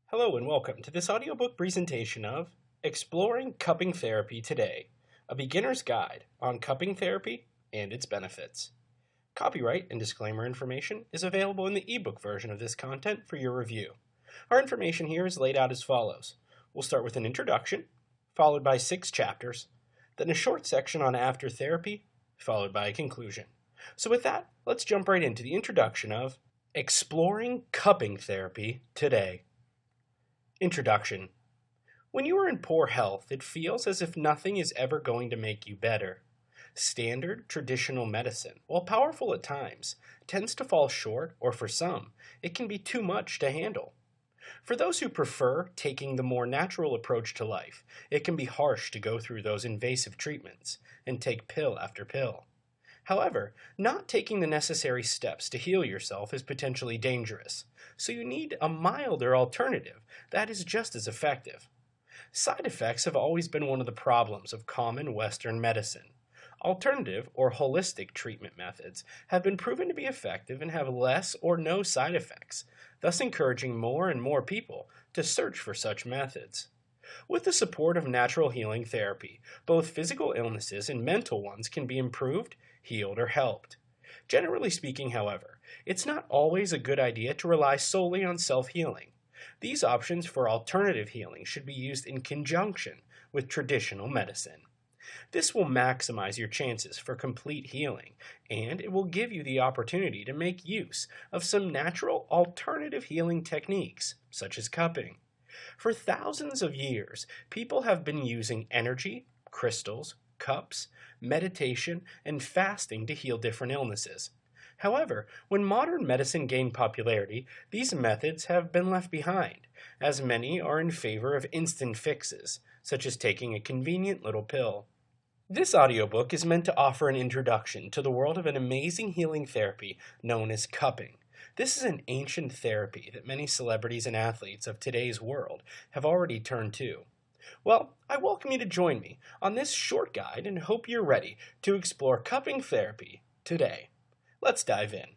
Hello and welcome to this audiobook presentation of Exploring Cupping Therapy Today, a beginner's guide on cupping therapy and its benefits. Copyright and disclaimer information is available in the ebook version of this content for your review. Our information here is laid out as follows. We'll start with an introduction, followed by 6 chapters, then a short section on after therapy, followed by a conclusion. So with that, let's jump right into the introduction of Exploring Cupping Therapy Today. Introduction. When you are in poor health, it feels as if nothing is ever going to make you better. Standard, traditional medicine, while powerful at times, tends to fall short, or for some, it can be too much to handle. For those who prefer taking the more natural approach to life, it can be harsh to go through those invasive treatments and take pill after pill. However, not taking the necessary steps to heal yourself is potentially dangerous, so you need a milder alternative that is just as effective. Side effects have always been one of the problems of common Western medicine. Alternative or holistic treatment methods have been proven to be effective and have less or no side effects, thus encouraging more and more people to search for such methods. With the support of natural healing therapy, both physical illnesses and mental ones can be improved, healed, or helped. Generally speaking, however, it's not always a good idea to rely solely on self-healing. These options for alternative healing should be used in conjunction with traditional medicine. This will maximize your chances for complete healing, and it will give you the opportunity to make use of some natural alternative healing techniques, such as cupping. For thousands of years, people have been using energy, crystals, cups, meditation, and fasting to heal different illnesses. However, when modern medicine gained popularity, these methods have been left behind, as many are in favor of instant fixes, such as taking a convenient little pill. This audiobook is meant to offer an introduction to the world of an amazing healing therapy known as cupping. This is an ancient therapy that many celebrities and athletes of today's world have already turned to. Well, I welcome you to join me on this short guide and hope you're ready to explore cupping therapy today. Let's dive in.